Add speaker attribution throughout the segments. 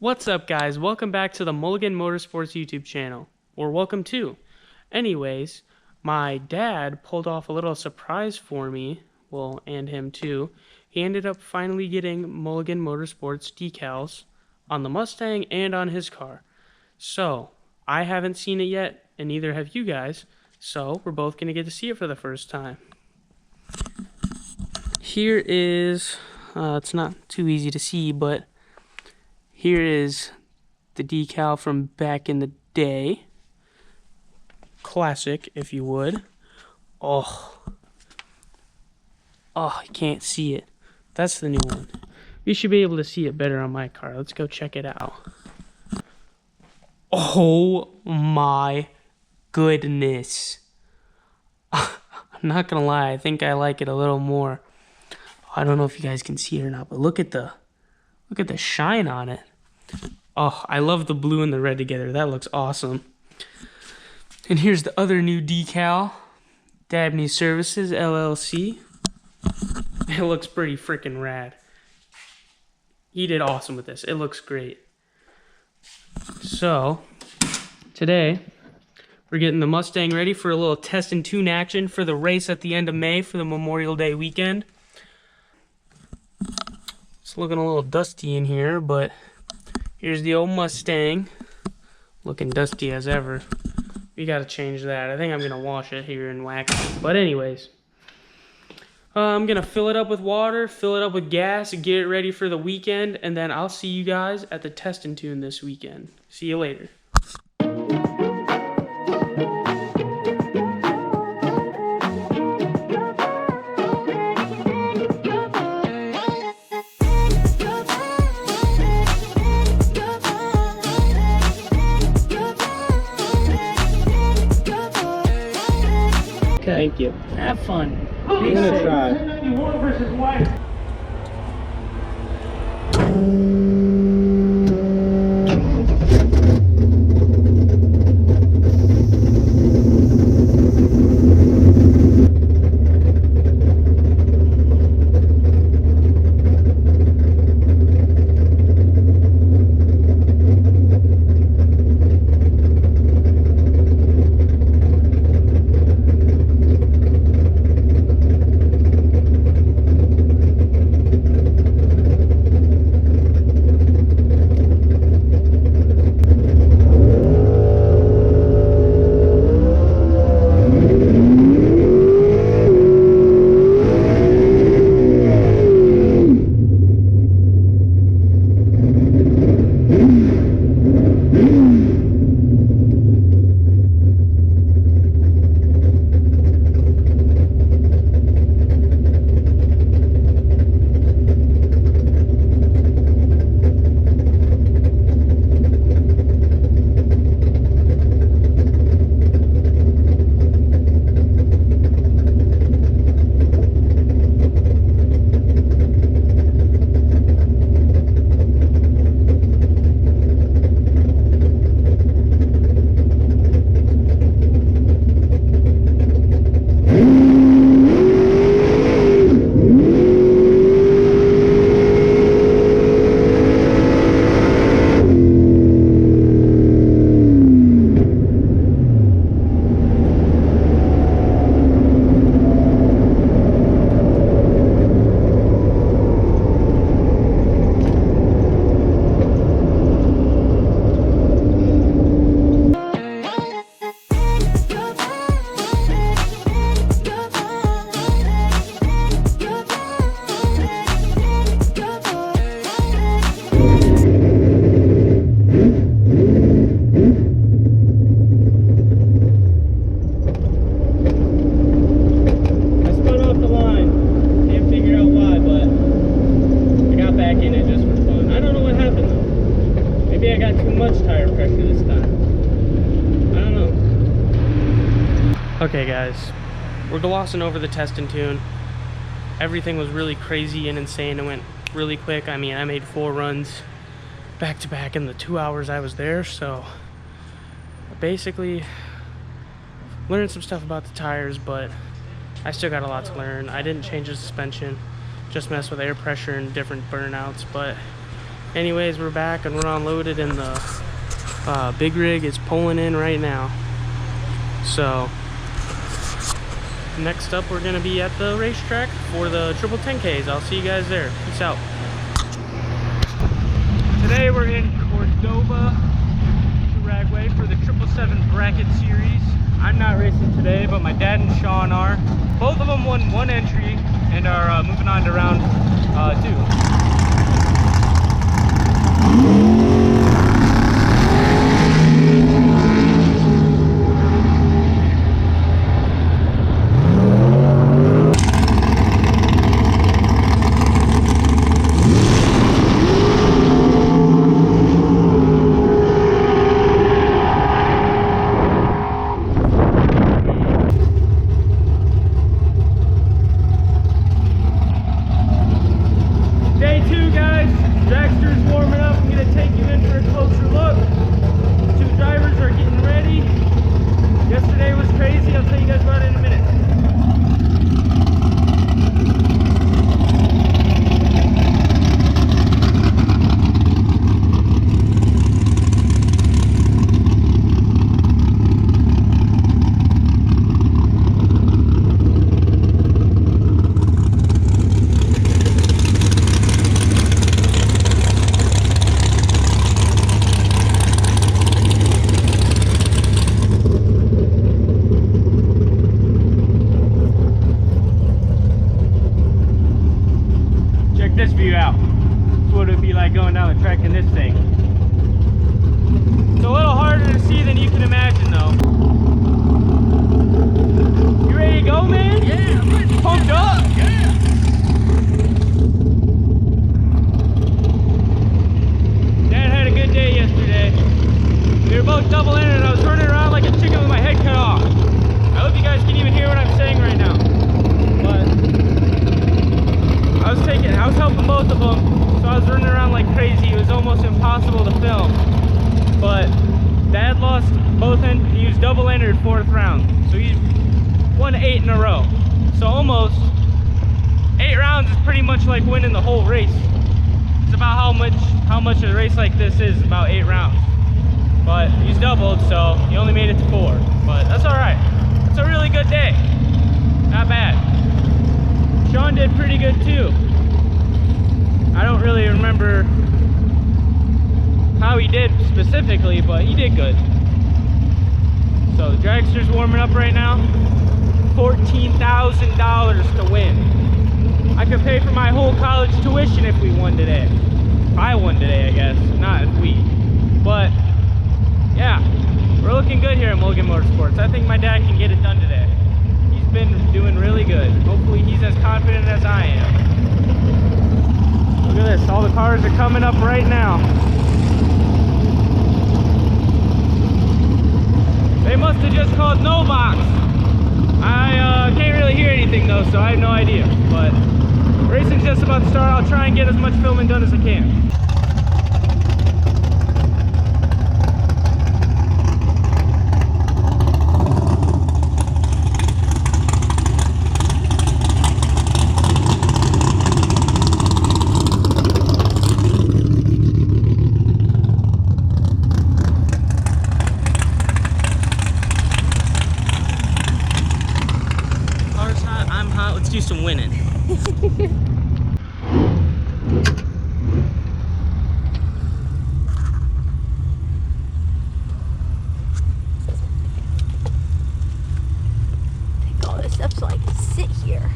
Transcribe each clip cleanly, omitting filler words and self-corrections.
Speaker 1: What's up, guys? Welcome back to the Mulligan Motorsports YouTube channel. Or welcome to. Anyways, my dad pulled off a little surprise for me. Well, and him too. He ended up finally getting Mulligan Motorsports decals on the Mustang and on his car. So, I haven't seen it yet, and neither have you guys. So, we're both going to get to see it for the first time. Here is, it's not too easy to see, but here is the decal from back in the day. Classic, if you would. Oh, you can't see it. That's the new one. You should be able to see it better on my car. Let's go check it out. Oh my goodness. I'm not gonna lie, I think I like it a little more. I don't know if you guys can see it or not, but look at the shine on it. Oh, I love the blue and the red together. That looks awesome. And here's the other new decal. Dabney Services, LLC. It looks pretty freaking rad. He did awesome with this. It looks great. So, today, we're getting the Mustang ready for a little test and tune action for the race at the end of May for the Memorial Day weekend. It's looking a little dusty in here, but here's the old Mustang. Looking dusty as ever. We gotta change that. I think I'm gonna wash it here and wax it. But anyways, I'm gonna fill it up with water, fill it up with gas, and get it ready for the weekend, and then I'll see you guys at the test and tune this weekend. See you later. Thank you. Have fun.
Speaker 2: I'm gonna try.
Speaker 1: Okay guys, we're glossing over the test and tune. Everything was really crazy and insane. It went really quick. I mean, I made 4 runs back to back in the 2 hours I was there, so basically learned some stuff about the tires, but I still got a lot to learn. I didn't change the suspension, just messed with air pressure and different burnouts, but Anyways, we're back and we're unloaded, and the big rig is pulling in right now. So next up, we're gonna be at the racetrack for the triple 10Ks. I'll see you guys there. Peace out. Today we're in Cordova to Ragway for the 777 bracket series. I'm not racing today, but my dad and Sean are. Both of them won one entry and are moving on to round 2. This view out. That's what it would be like going down the track in this thing. It's a little harder to see than you can imagine though. You ready to go, man? Yeah, I'm ready. Pumped up? Yeah. Dad had a good day yesterday. We were both double-ended and I was running around like a chicken with my head cut off. I hope you guys can even hear what I'm saying right now. But I was helping both of them, so I was running around like crazy. It was almost impossible to film. But Dad lost both ends. He was double-entered 4th round, so he won 8 in a row. So almost 8 rounds is pretty much like winning the whole race. It's about how much a race like this is, about 8 rounds. But he's doubled, so he only made it to 4. But that's all right. It's a really good day. Not bad. Sean did pretty good too. I don't really remember how he did specifically, but he did good. So the dragster's warming up right now. $14,000 to win. I could pay for my whole college tuition if we won today. If I won today, I guess. Not if we. But yeah, we're looking good here at Mulligan Motorsports. I think my dad can get it done today. He's been doing really good. Hopefully he's as confident as I am. Look at this, all the cars are coming up right now. They must have just called no box. I can't really hear anything though, so I have no idea. But racing's just about to start. I'll try and get as much filming done as I can. Let's do some winning.
Speaker 2: Take all this up so I can sit here.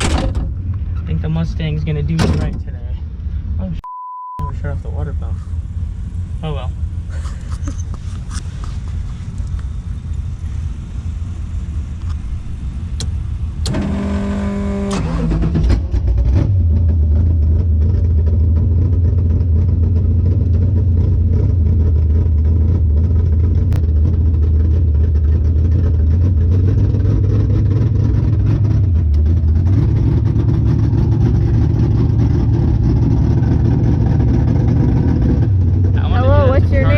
Speaker 1: I think the Mustang's gonna do me right today. Oh, never shut off the water pump. Oh well.
Speaker 2: What's your name?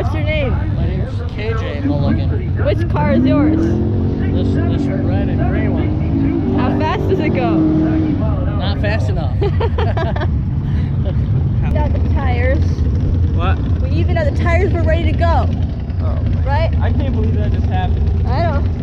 Speaker 2: What's your name?
Speaker 3: My name's KJ Mulligan.
Speaker 2: Which car is yours?
Speaker 3: This red and gray one.
Speaker 2: How fast does it go?
Speaker 3: Not fast enough.
Speaker 2: Got the tires.
Speaker 1: What?
Speaker 2: We even have the tires. We're ready to go.
Speaker 1: Oh.
Speaker 2: Right?
Speaker 1: I can't believe that just happened.
Speaker 2: I don't.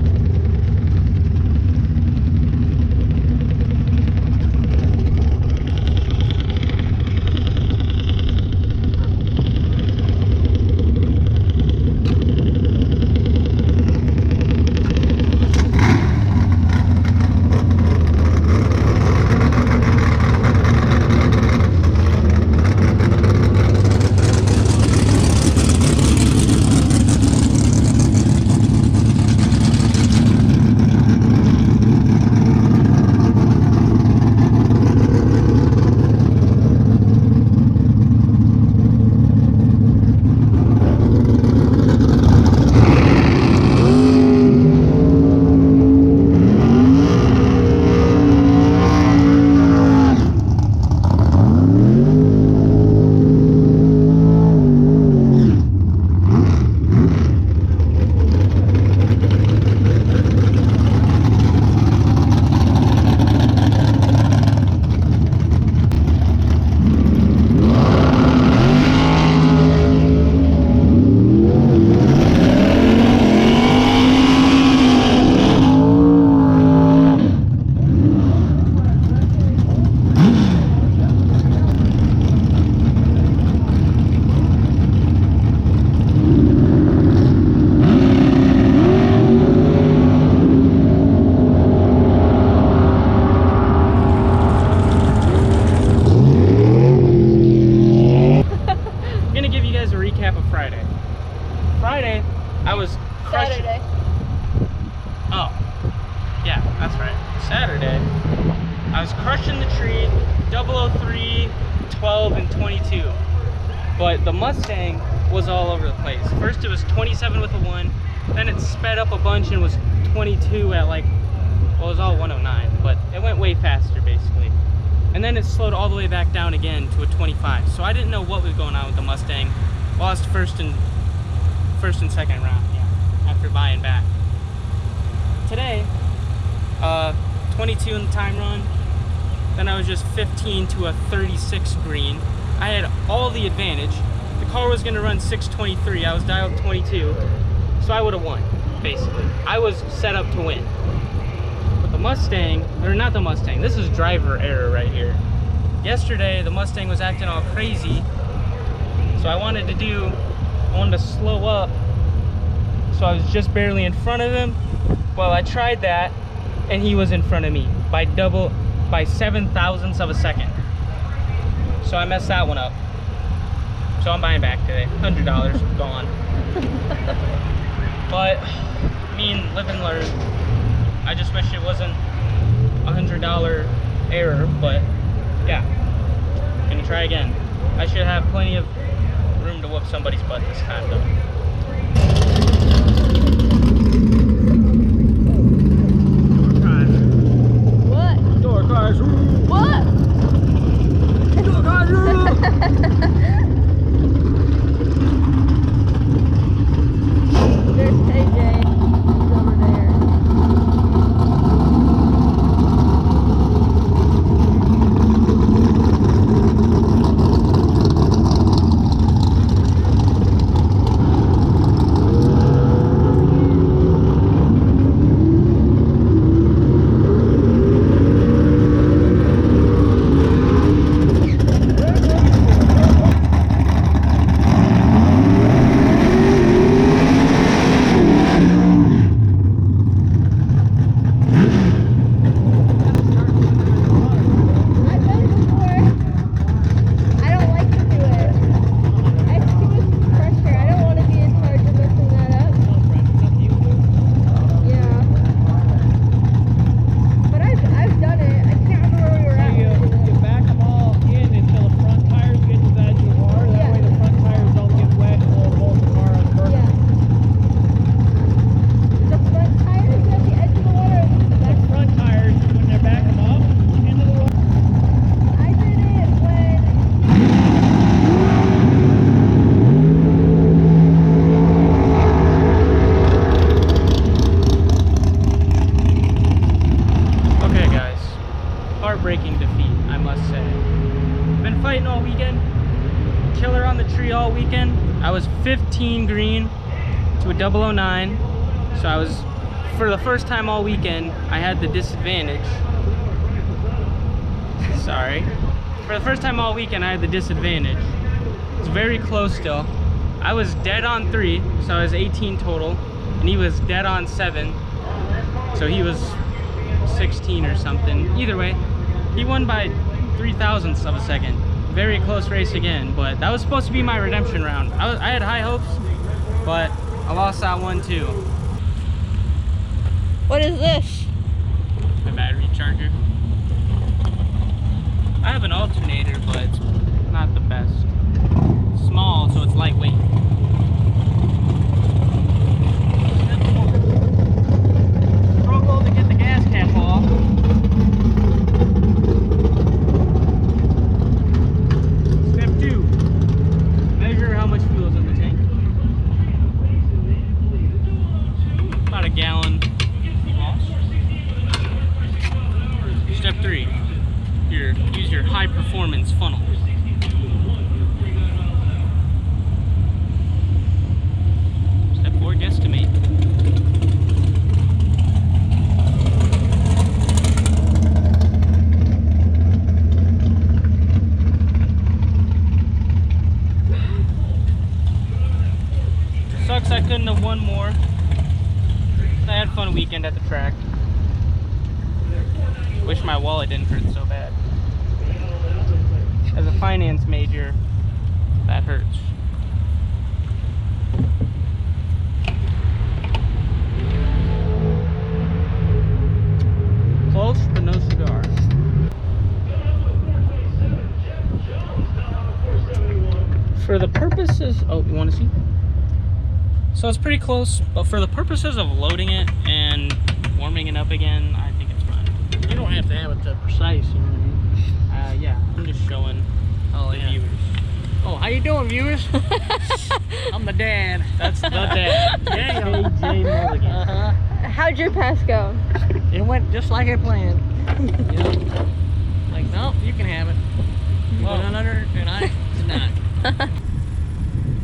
Speaker 1: Friday, I was crushing.
Speaker 2: Saturday.
Speaker 1: Oh, yeah, that's right. Saturday, I was crushing the tree, 003, 12, and 22. But the Mustang was all over the place. First it was 27 with a 1, then it sped up a bunch and was 22 at like, well, it was all 109, but it went way faster basically. And then it slowed all the way back down again to a 25. So I didn't know what was going on with the Mustang. Lost first and second round, yeah, after buying back. Today, 22 in the time run, then I was just 15 to a 36 green. I had all the advantage. The car was gonna run 623, I was dialed 22, so I would have won, basically. I was set up to win. But the Mustang, or not the Mustang, this is driver error right here. Yesterday, the Mustang was acting all crazy, so I wanted to slow up, so I was just barely in front of him. Well, I tried that, and he was in front of me by 7 thousandths of a second. So I messed that one up. So I'm buying back today. $100 gone. But I mean, live and learn. I just wish it wasn't a $100 error, but yeah, gonna try again. I should have plenty of room to whoop somebody's butt this time though.
Speaker 2: What?
Speaker 1: Door cars.
Speaker 2: What?
Speaker 1: Door cars.
Speaker 2: There's AJ. He's over there.
Speaker 1: fighting all weekend. Killer on the tree all weekend. I was 15 green to a 009. So I was, for the first time all weekend, I had the disadvantage. Sorry. For the first time all weekend, I had the disadvantage. It's very close still. I was dead on 3, so I was 18 total, and he was dead on 7, so he was 16 or something. Either way, he won by 0.003 of a second. Very close race again, but that was supposed to be my redemption round. I had high hopes, but I lost that one too.
Speaker 2: What is this?
Speaker 1: My battery charger. I have an alternator, but it's not the best. It's small, so it's lightweight. Struggle to get the gas cap off. Step 2. Measure how much fuel is in the tank. About a gallon. Step 3. Use your high performance funnel. Step 4, guesstimate. Sucks I couldn't have won more. I had a fun weekend at the track. Wish my wallet didn't hurt so bad. As a finance major, that hurts. Close, but no cigar. For the purposes, oh, you want to see? So it's pretty close, but for the purposes of loading it and warming it up again, I think it's fine.
Speaker 3: You don't have to have it that precise, you know what I mean?
Speaker 1: Yeah, I'm just showing all the viewers.
Speaker 3: Oh, how you doing, viewers? I'm the dad.
Speaker 1: That's the dad.
Speaker 3: Yeah,
Speaker 1: KJ Mulligan.
Speaker 2: How'd your pass go?
Speaker 3: It went just like I planned. You know? Like, no, you can have it. You
Speaker 1: Well.
Speaker 3: went under, and I did not.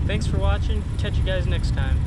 Speaker 1: Thanks for watching. Catch you guys next time.